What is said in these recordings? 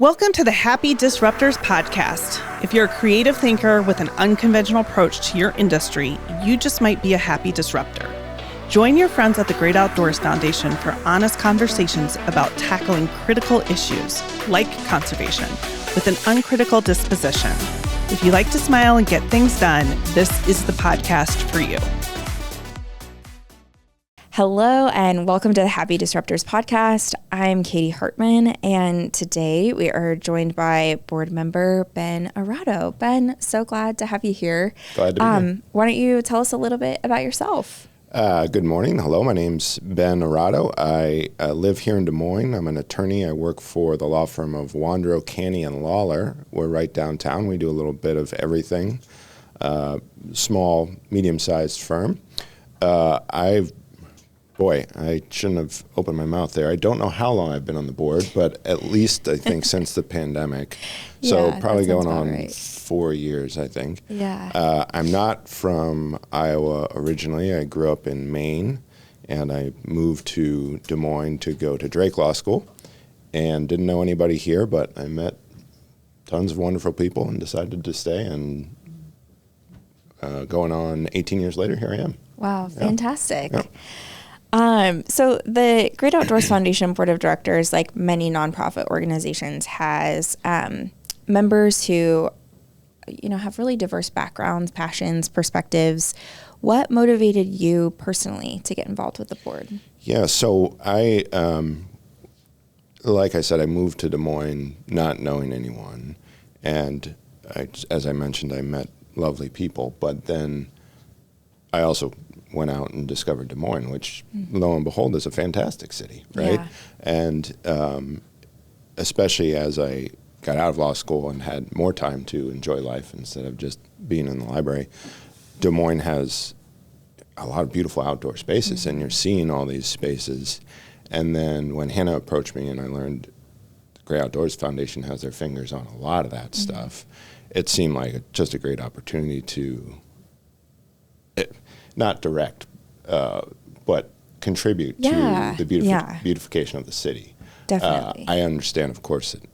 Welcome to the Happy Disruptors podcast. If you're a creative thinker with an unconventional approach to your industry, you just might be a happy disruptor. Join your friends at the Great Outdoors Foundation for honest conversations about tackling critical issues like conservation with an uncritical disposition. If you like to smile and get things done, this is the podcast for you. Hello and welcome to the Happy Disruptors podcast. I'm Katie Hartman, and today we are joined by board member Ben Arado. Ben, so glad to have you here. Glad to be here. Why don't you tell us a little bit about yourself? Good morning. Hello, my name's Ben Arado. I live here in Des Moines. I'm an attorney. I work for the law firm of Wandro, Canny, and Lawler. We're right downtown. We do a little bit of everything. Small, medium-sized firm. I shouldn't have opened my mouth there. I don't know how long I've been on the board, but at least I think since the pandemic. So probably going on right. 4 years, I think. Yeah. I'm not from Iowa originally. I grew up in Maine, and I moved to Des Moines to go to Drake Law School, and didn't know anybody here, but I met tons of wonderful people and decided to stay, and going on 18 years later, here I am. Wow, fantastic. Yeah. So the Great Outdoors Foundation Board of Directors, like many nonprofit organizations, has members who, have really diverse backgrounds, passions, perspectives. What motivated you personally to get involved with the board? Yeah, so I, like I said, I moved to Des Moines not knowing anyone. And as I mentioned, I met lovely people. But then I also went out and discovered Des Moines, which lo and behold is a fantastic city, right? Yeah. And especially as I got out of law school and had more time to enjoy life instead of just being in the library, Des Moines has a lot of beautiful outdoor spaces, and you're seeing all these spaces. And then when Hannah approached me and I learned the Great Outdoors Foundation has their fingers on a lot of that stuff, it seemed like just a great opportunity to not direct, but contribute to the beautification of the city. Definitely. I understand, of course, that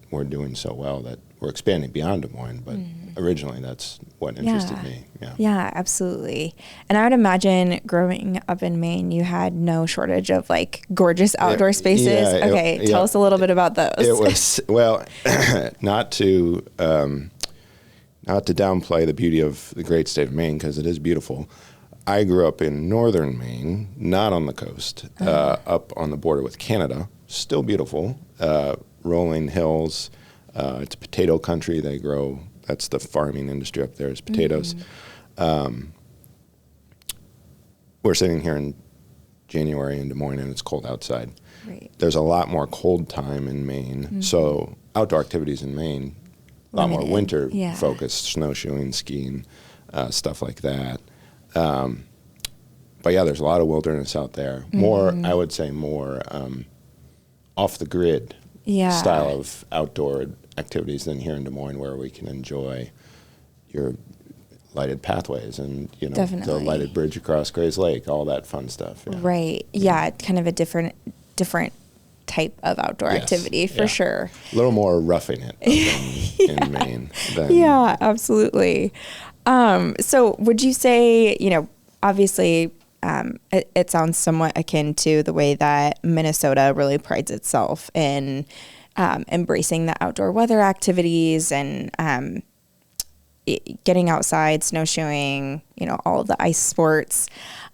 we're doing so well that we're expanding beyond Des Moines, but originally that's what interested me. Yeah, absolutely. And I would imagine growing up in Maine, you had no shortage of like gorgeous outdoor spaces. Tell us a little bit about those. It was, well, not to downplay the beauty of the great state of Maine, because it is beautiful. I grew up in northern Maine, not on the coast, up on the border with Canada. Still beautiful, rolling hills. It's potato country. They grow, that's the farming industry up there, is potatoes. We're sitting here in January in Des Moines, and it's cold outside. Right. There's a lot more cold time in Maine, so outdoor activities in Maine, a lot more winter focused, snowshoeing, skiing, stuff like that. But yeah, there's a lot of wilderness out there. More, I would say, more off the grid style of outdoor activities than here in Des Moines, where we can enjoy your lighted pathways and the lighted bridge across Gray's Lake, all that fun stuff. Yeah. Right. Yeah, kind of a different type of outdoor activity for sure. A little more roughing it in Maine. Yeah, absolutely. So would you say, obviously it sounds somewhat akin to the way that Minnesota really prides itself in embracing the outdoor weather activities and getting outside, snowshoeing, all of the ice sports.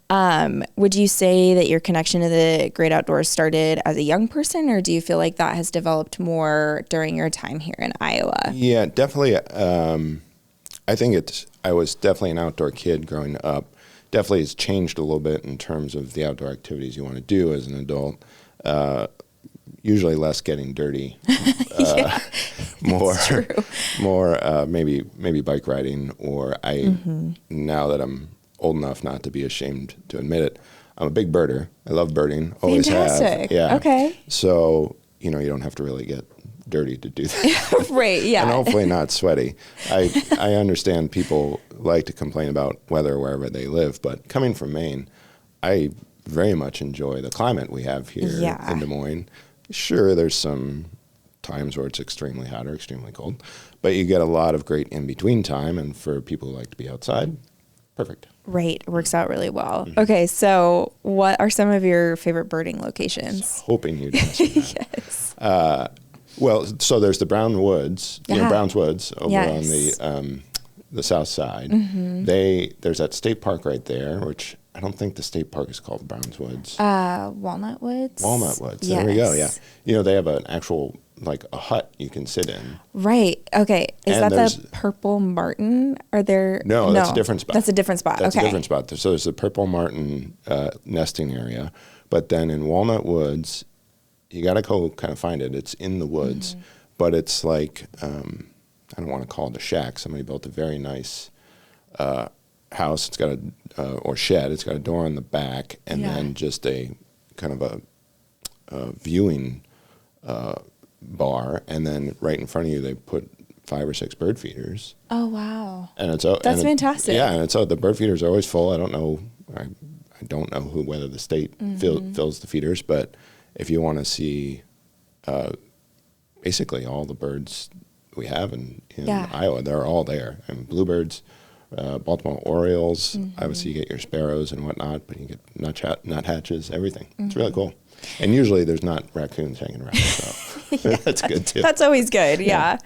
Would you say that your connection to the great outdoors started as a young person, or do you feel like that has developed more during your time here in Iowa? Yeah, definitely. I think I was definitely an outdoor kid growing up. Definitely has changed a little bit in terms of the outdoor activities you want to do as an adult. Usually less getting dirty, more maybe bike riding, or now that I'm old enough not to be ashamed to admit it, I'm a big birder. I love birding. Always have. Yeah. Okay. So, you don't have to really get dirty to do that. Right, yeah. And hopefully not sweaty. I understand people like to complain about weather wherever they live, but coming from Maine, I very much enjoy the climate we have here in Des Moines. Sure, there's some times where it's extremely hot or extremely cold, but you get a lot of great in-between time. And for people who like to be outside, perfect. Right. It works out really well. Okay. So what are some of your favorite birding locations? Hoping you'd answer that. Yes. Well, so there's the Brown Woods, Browns Woods over Yes. on the south side. There's that state park right there, which I don't think the state park is called Browns Woods. Walnut Woods. Walnut Woods. Yes. There we go. Yeah. You know, they have an actual, like a hut you can sit in. Right. Okay. Is And that the Purple Martin? Are there? No, that's a different spot. That's a different spot. That's okay. a different spot. So there's the Purple Martin nesting area. But then in Walnut Woods, you got to go kind of find it. It's in the woods, but it's like, I don't want to call it a shack. Somebody built a very nice house. It's got or shed. It's got a door on the back, and then just a kind of a viewing bar. And then right in front of you, they put 5 or 6 bird feeders. Oh, wow. And it's That's fantastic. Yeah, and the bird feeders are always full. I don't know whether the state fills the feeders, but if you want to see basically all the birds we have in Iowa, they're all there. And bluebirds, Baltimore Orioles, obviously you get your sparrows and whatnot, but you get nuthatches, everything. It's really cool. And usually there's not raccoons hanging around, so that's good too. That's always good. Yeah.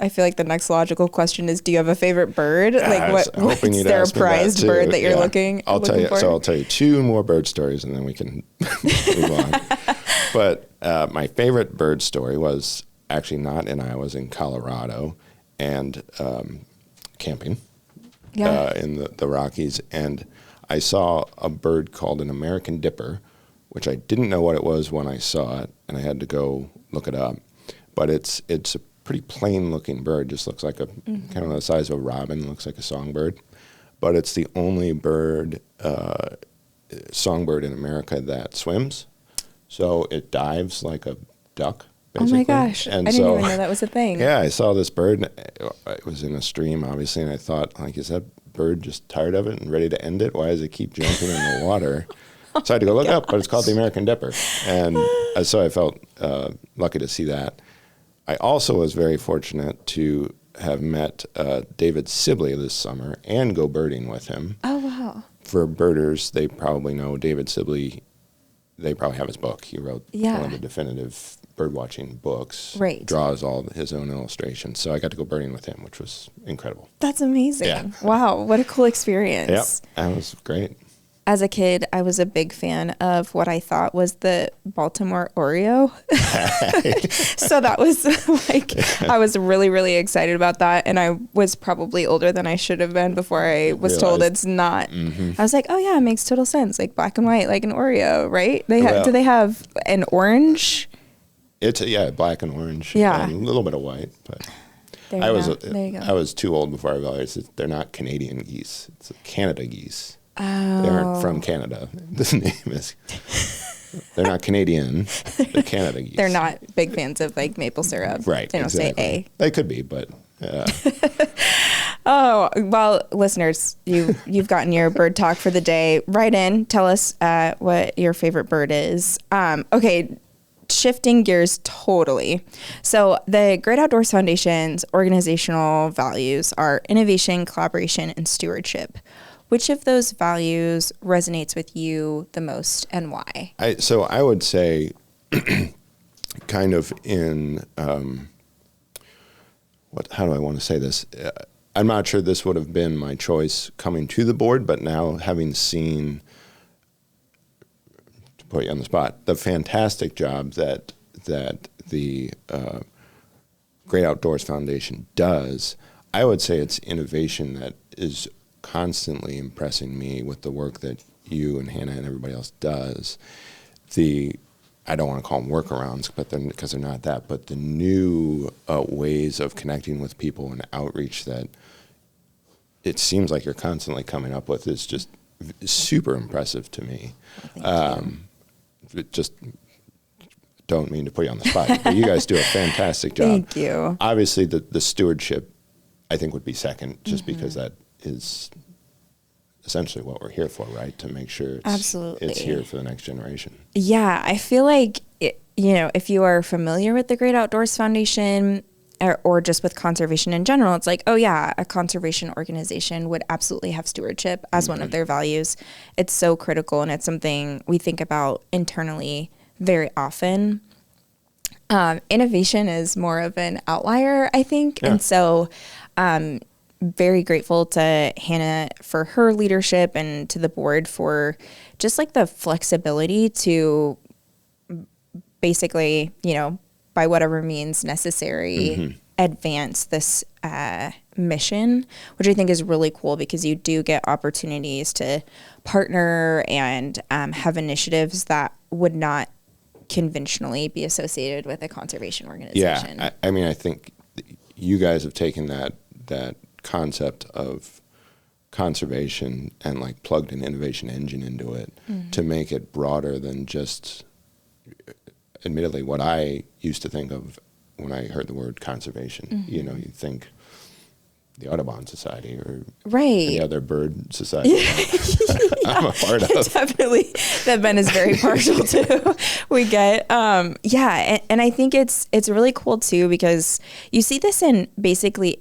I feel like the next logical question is, do you have a favorite bird? Like, what's their prized bird that you're looking for? So I'll tell you 2 more bird stories, and then we can move on. But my favorite bird story was actually not in Iowa, it was in Colorado, and camping in the Rockies. And I saw a bird called an American Dipper, which I didn't know what it was when I saw it, and I had to go look it up. But it's a pretty plain looking bird, just looks like a kind of the size of a robin, looks like a songbird, but it's the only songbird in America that swims. So it dives like a duck, basically. Oh my gosh, and I didn't even know that was a thing. Yeah, I saw this bird, it was in a stream obviously, and I thought, like, is that bird just tired of it and ready to end it? Why does it keep jumping in the water? So I had to go look up, but it's called the American Dipper. And so I felt lucky to see that. I also was very fortunate to have met David Sibley this summer and go birding with him. Oh, wow. For birders, they probably know David Sibley. They probably have his book. He wrote one of the definitive birdwatching books. Right. Draws all his own illustrations. So I got to go birding with him, which was incredible. That's amazing. Yeah. Wow, what a cool experience. Yep, that was great. As a kid, I was a big fan of what I thought was the Baltimore Oreo. So that was I was really, really excited about that. And I was probably older than I should have been before I was told it's not. I was like, oh yeah, it makes total sense. Like black and white, like an Oreo, right? Do they have an orange? It's black and orange. Yeah. And a little bit of white, but There you go. I was too old before I realized that they're not Canadian geese. It's Canada geese. Oh. They aren't from Canada. The name is. They're not Canadian. They're Canada geese. They're not big fans of like maple syrup. Right. They don't say A. They could be, but. Oh, well, listeners, you've gotten your bird talk for the day. Write in. Tell us what your favorite bird is. Okay. Shifting gears totally. So the Great Outdoors Foundation's organizational values are innovation, collaboration, and stewardship. Which of those values resonates with you the most and why? So I would say kind of in, how do I want to say this? I'm not sure this would have been my choice coming to the board, but now having seen, to put you on the spot, the fantastic job that the Great Outdoors Foundation does, I would say it's innovation that is constantly impressing me with the work that you and Hannah and everybody else does. I don't want to call them workarounds, because they're not that, but the new ways of connecting with people and outreach that it seems like you're constantly coming up with is just super impressive to me. Just don't mean to put you on the spot, but you guys do a fantastic job. Thank you. Obviously, the stewardship, I think, would be second, just because that is essentially what we're here for, right? To make sure it's here for the next generation. Yeah, I feel like if you are familiar with the Great Outdoors Foundation or just with conservation in general, it's like, oh yeah, a conservation organization would absolutely have stewardship as one of their values. It's so critical, and it's something we think about internally very often. Innovation is more of an outlier, I think. Yeah. And so very grateful to Hannah for her leadership and to the board for just like the flexibility to basically, by whatever means necessary, advance this mission, which I think is really cool because you do get opportunities to partner and have initiatives that would not conventionally be associated with a conservation organization. Yeah, I mean, I think you guys have taken that concept of conservation and like plugged an innovation engine into it to make it broader than just, admittedly, what I used to think of when I heard the word conservation. You think the Audubon Society or any other bird society I'm a part of. Definitely, that Ben is very partial to. We get, and I think it's really cool too because you see this in basically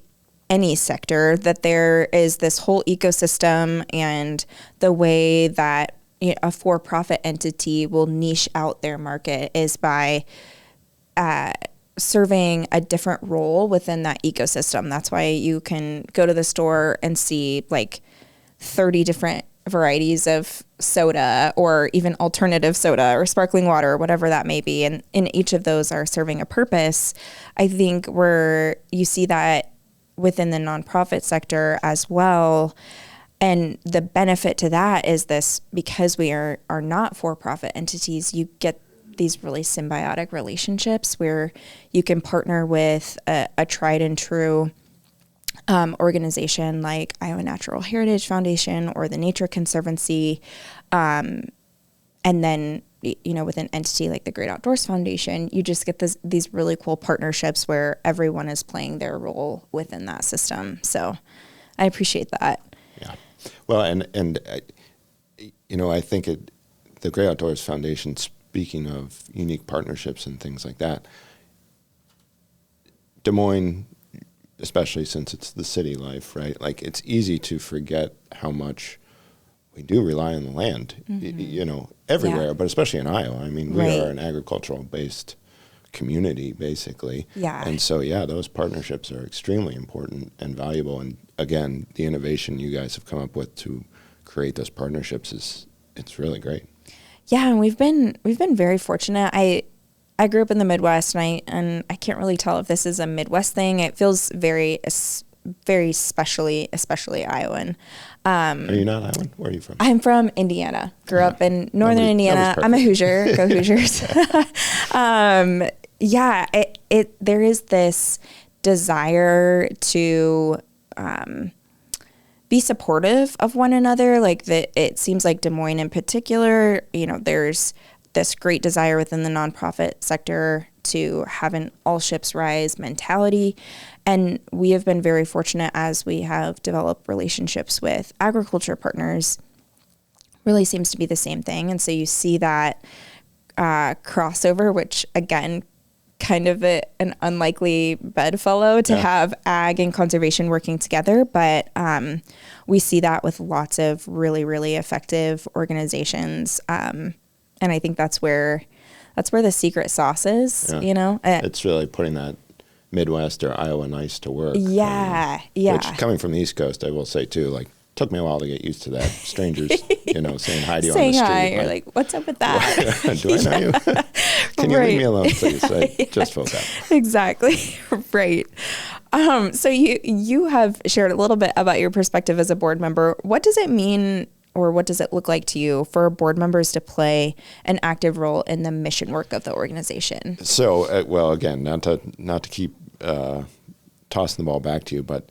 any sector, that there is this whole ecosystem, and the way that a for-profit entity will niche out their market is by serving a different role within that ecosystem. That's why you can go to the store and see like 30 different varieties of soda or even alternative soda or sparkling water or whatever that may be. And in each of those are serving a purpose. I think where you see that within the nonprofit sector as well. And the benefit to that is this, because we are not for-profit entities, you get these really symbiotic relationships where you can partner with a tried and true organization like Iowa Natural Heritage Foundation or the Nature Conservancy. And then, with an entity like the Great Outdoors Foundation, you just get these really cool partnerships where everyone is playing their role within that system. So I appreciate that. Yeah. Well, and I think the Great Outdoors Foundation, speaking of unique partnerships and things like that, Des Moines, especially since it's the city life, right? Like, it's easy to forget how much we do rely on the land, everywhere, but especially in Iowa. I mean, we are an agricultural-based community, basically. Yeah. And so, those partnerships are extremely important and valuable. And again, the innovation you guys have come up with to create those partnerships it's really great. Yeah, and we've been very fortunate. I grew up in the Midwest, and I can't really tell if this is a Midwest thing. It feels very especially Iowan. Are you not Iowan? Where are you from? I'm from Indiana. Grew up in northern Indiana. I'm a Hoosier. Go Hoosiers. There is this desire to be supportive of one another. Like, it seems like Des Moines in particular, there's this great desire within the nonprofit sector to have an all ships rise mentality. And we have been very fortunate as we have developed relationships with agriculture partners. Really seems to be the same thing. And so you see that crossover, which again, kind of an unlikely bedfellow to have ag and conservation working together. But we see that with lots of really, really effective organizations. And I think that's where the secret sauce is, It's really putting that Midwest or Iowa nice to work. Yeah. Which, coming from the East Coast, I will say too, like, took me a while to get used to that. Strangers, saying hi to you on the street. Hi, you're like, what's up with that? Do I know you? Can you leave me alone, please? I just woke up. Exactly. Right. So you have shared a little bit about your perspective as a board member. What does it mean, or what does it look like to you for board members to play an active role in the mission work of the organization? So, again, not to keep tossing the ball back to you, but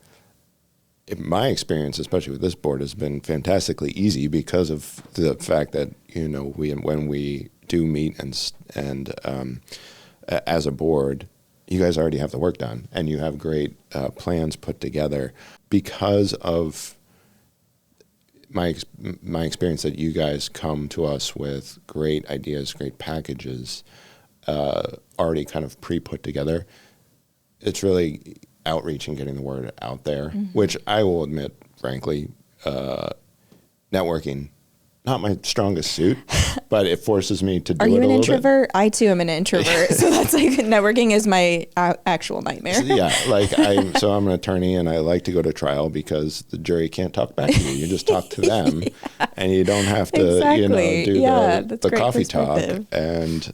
my experience, especially with this board, has been fantastically easy because of the fact that when we do meet and as a board, you guys already have the work done and you have great plans put together because of my experience that you guys come to us with great ideas, great packages. already kind of pre-put together. It's really outreach and getting the word out there, which I will admit, frankly, networking, not my strongest suit, but it forces me to do it a little bit. Are you an introvert? I too am an introvert. So that's like networking is my actual nightmare. So, yeah, like I'm an attorney and I like to go to trial because the jury can't talk back to you. You just talk to them and you don't have to, do the coffee talk. And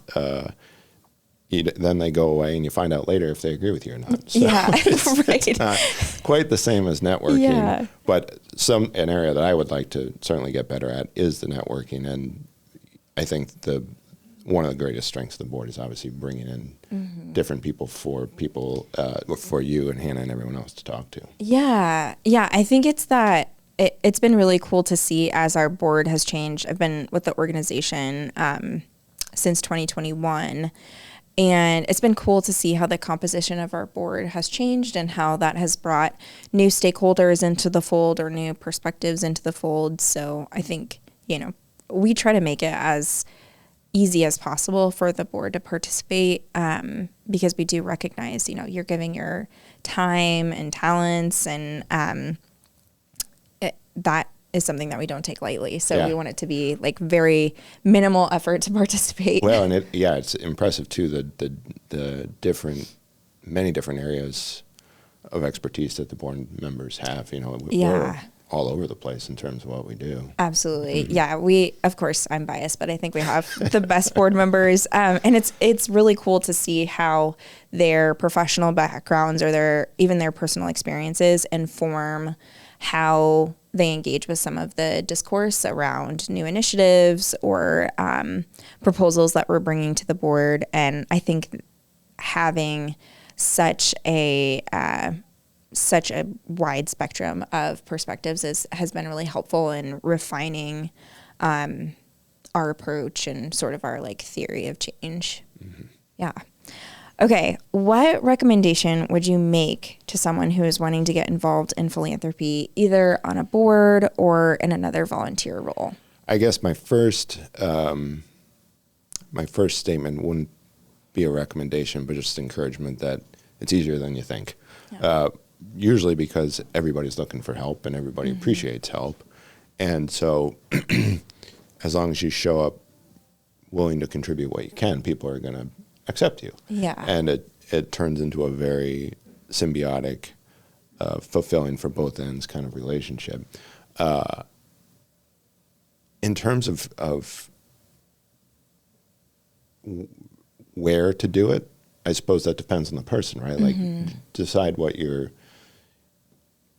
then they go away and you find out later if they agree with you or not. So it's not quite the same as networking, but an area that I would like to certainly get better at is the networking. And I think one of the greatest strengths of the board is obviously bringing in different people for you and Hannah and everyone else to talk to. Yeah. I think it's that it's been really cool to see as our board has changed. I've been with the organization since 2021. And it's been cool to see how the composition of our board has changed and how that has brought new stakeholders into the fold or new perspectives into the fold. So I think, we try to make it as easy as possible for the board to participate because we do recognize, you're giving your time and talents and that is something that we don't take lightly. So we want it to be like very minimal effort to participate. Well, and it's impressive too, the many different areas of expertise that the board members have. We're all over the place in terms of what we do. Absolutely. Yeah. Of course I'm biased, but I think we have the best board members. And it's really cool to see how their professional backgrounds or their personal experiences inform how they engage with some of the discourse around new initiatives or proposals that we're bringing to the board. And I think having such a wide spectrum of perspectives has been really helpful in refining our approach and sort of our theory of change. Yeah. Okay, what recommendation would you make to someone who is wanting to get involved in philanthropy, either on a board or in another volunteer role? I guess my first statement wouldn't be a recommendation, but just encouragement that it's easier than you think. Yeah. Usually because everybody's looking for help and everybody appreciates help. And so as long as you show up willing to contribute what you can, people are going to accept you. Yeah. And it turns into a very symbiotic, fulfilling for both ends kind of relationship. In terms of where to do it, I suppose that depends on the person, right? Like decide what you're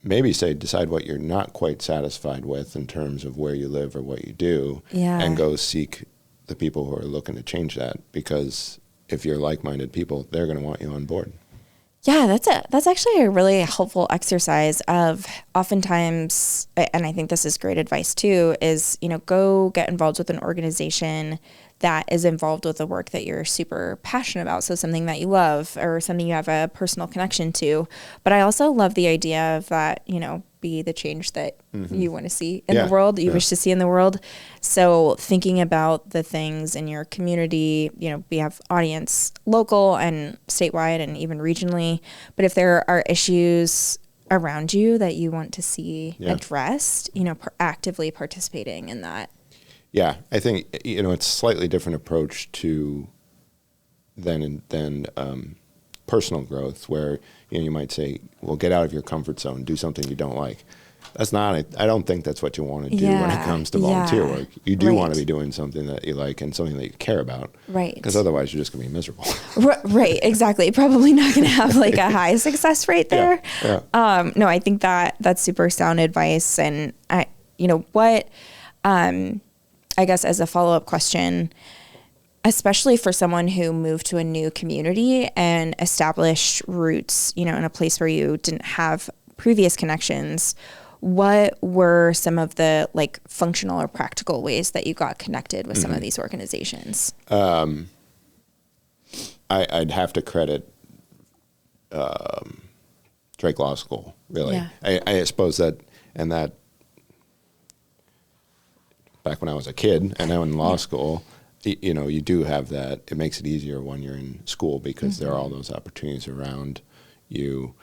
not quite satisfied with in terms of where you live or what you do, and go seek the people who are looking to change that, because if you're like-minded people, they're going to want you on board. Yeah, that's actually a really helpful exercise of oftentimes, and I think this is great advice too, is, go get involved with an organization that is involved with the work that you're super passionate about. So something that you love or something you have a personal connection to. But I also love the idea of that, be the change that you want to see in the world, that you wish to see in the world. So thinking about the things in your community, we have audience local and statewide and even regionally. But if there are issues around you that you want to see addressed, actively participating in that. Yeah, I think, it's a slightly different approach than personal growth, where, you might say, well, get out of your comfort zone, do something you don't like. That's not, I don't think that's what you want to do when it comes to volunteer work. You do want to be doing something that you like and something that you care about. Right. Because otherwise you're just going to be miserable. Right, exactly. Probably not going to have a high success rate there. Yeah. No, I think that's super sound advice. And I guess as a follow-up question, especially for someone who moved to a new community and established roots, in a place where you didn't have previous connections, what were some of the functional or practical ways that you got connected with some of these organizations? I'd have to credit Drake Law School, really. Yeah. I suppose that back when I was a kid and now in law school, you do have that. It makes it easier when you're in school because there are all those opportunities around you.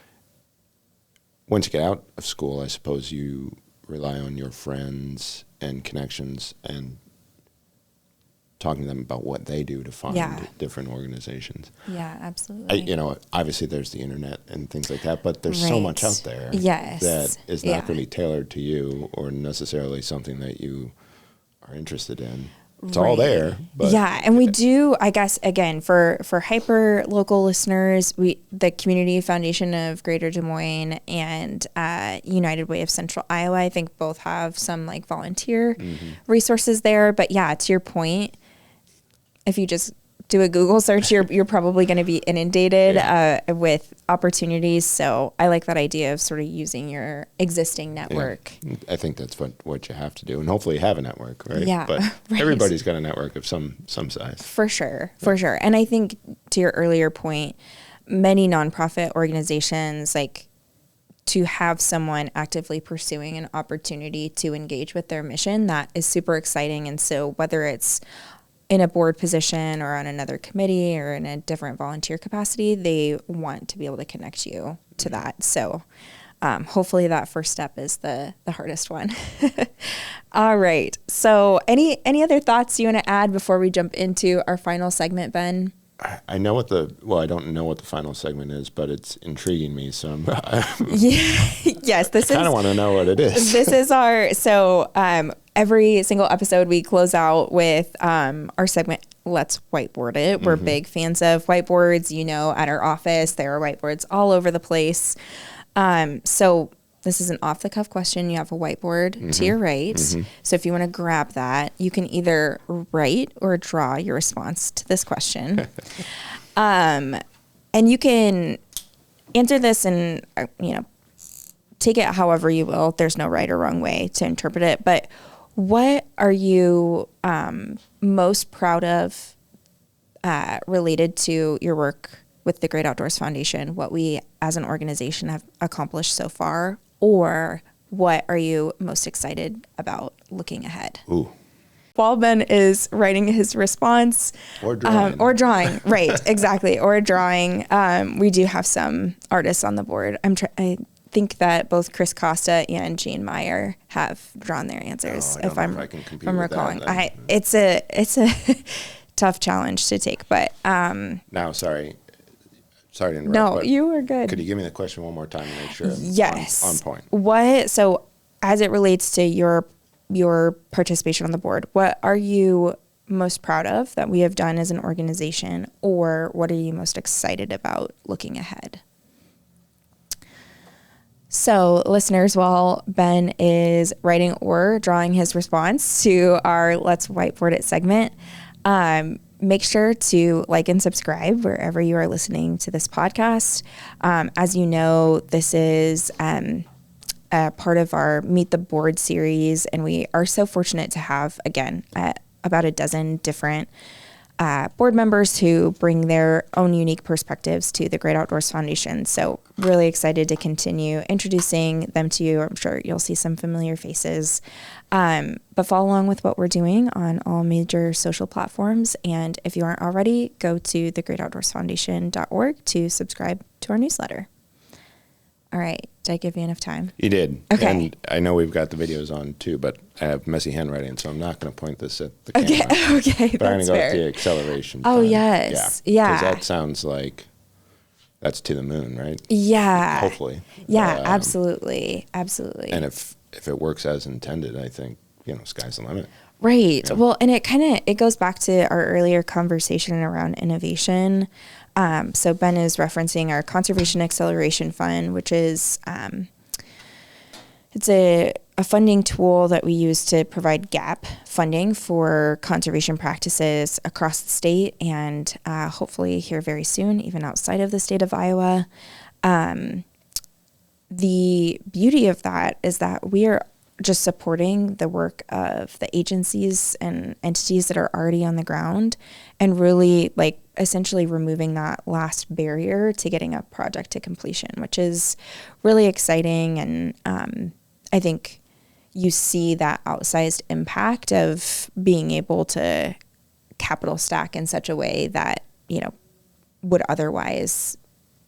Once you get out of school, I suppose you rely on your friends and connections and talking to them about what they do to find different organizations. Yeah, absolutely. Obviously there's the internet and things like that, but there's so much out there that is not really tailored to you or necessarily something that you are interested in. It's all there. But and we do, I guess, again, for hyper local listeners, the Community Foundation of Greater Des Moines and United Way of Central Iowa, I think both have some like volunteer resources there. But yeah, to your point, if you just do a Google search, you're probably going to be inundated with opportunities. So I like that idea of sort of using your existing network. Yeah. I think that's what you have to do, and hopefully you have a network, right? Yeah, but everybody's got a network of some size. For sure. And I think to your earlier point, many nonprofit organizations like to have someone actively pursuing an opportunity to engage with their mission, that is super exciting. And so whether it's in a board position or on another committee or in a different volunteer capacity, they want to be able to connect you to that. So hopefully that first step is the hardest one. All right. So any other thoughts you want to add before we jump into our final segment, Ben? I know I don't know what the final segment is, but it's intriguing me. So yes, I kind of want to know what it is. This is every single episode we close out with our segment, Let's Whiteboard It. We're big fans of whiteboards. At our office, there are whiteboards all over the place. So this is an off-the-cuff question. You have a whiteboard to your right. So if you want to grab that, you can either write or draw your response to this question. And you can answer this and, take it however you will. There's no right or wrong way to interpret it. But what are you most proud of related to your work with the Great Outdoors Foundation, what we as an organization have accomplished so far, or what are you most excited about looking ahead? Ooh. While Ben is writing his response. Or drawing. Right, exactly. Or drawing. We do have some artists on the board. I think that both Chris Costa and Gene Meyer have drawn their answers. If I'm recalling. It's a tough challenge to take, but now, sorry to interrupt. No, you were good. Could you give me the question one more time to make sure yes. I'm on point? So as it relates to your participation on the board, what are you most proud of that we have done as an organization, or what are you most excited about looking ahead? So listeners, while Ben is writing or drawing his response to our Let's Whiteboard It segment, make sure to like and subscribe wherever you are listening to this podcast. As you know, this is a part of our Meet the Board series, and we are so fortunate to have, again, about a dozen different board members who bring their own unique perspectives to the Great Outdoors Foundation. So really excited to continue introducing them to you. I'm sure you'll see some familiar faces. But follow along with what we're doing on all major social platforms. And if you aren't already, go to thegreatoutdoorsfoundation.org to subscribe to our newsletter. All right. Did I give you enough time? You did. Okay. And I know we've got the videos on too, but I have messy handwriting, so I'm not going to point this at the camera. Okay. But I'm going to go fair. with the acceleration. Oh, fund. yes. Yeah. Because that sounds like that's to the moon, right? Yeah. Hopefully. Yeah, absolutely. Absolutely. And if it works as intended, I think, sky's the limit. Right. Yeah. Well, and it goes back to our earlier conversation around innovation. So Ben is referencing our Conservation Acceleration Fund, which is it's a funding tool that we use to provide gap funding for conservation practices across the state and hopefully here very soon, even outside of the state of Iowa. The beauty of that is that we are just supporting the work of the agencies and entities that are already on the ground and really essentially removing that last barrier to getting a project to completion, which is really exciting. And I think you see that outsized impact of being able to capital stack in such a way that, would otherwise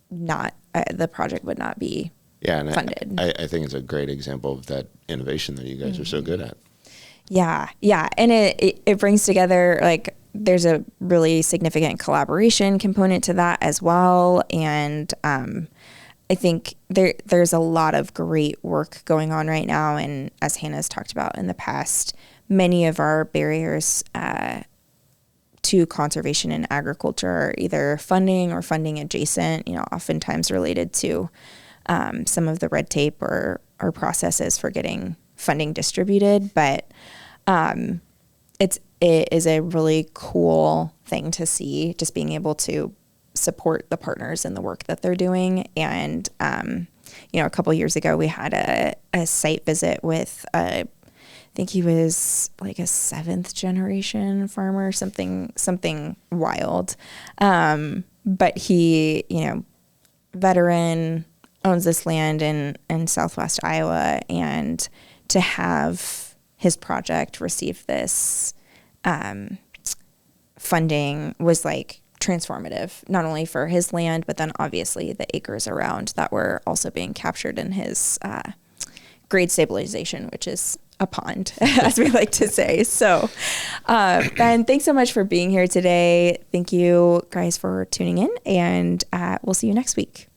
not, the project would not be funded. I think it's a great example of that innovation that you guys are so good at. Yeah. Yeah. And it brings together, like, there's a really significant collaboration component to that as well. And I think there's a lot of great work going on right now. And as Hannah's talked about in the past, many of our barriers to conservation and agriculture are either funding or funding adjacent, oftentimes related to some of the red tape or processes for getting funding distributed. But it is a really cool thing to see, just being able to support the partners in the work that they're doing. And, a couple of years ago, we had a site visit with, I think he was like a 7th generation farmer, something wild. But he, veteran, owns this land in Southwest Iowa, and to have his project receive this funding was like transformative, not only for his land, but then obviously the acres around that were also being captured in his grade stabilization, which is a pond, as we like to say. So, Ben, thanks so much for being here today. Thank you guys for tuning in, and we'll see you next week.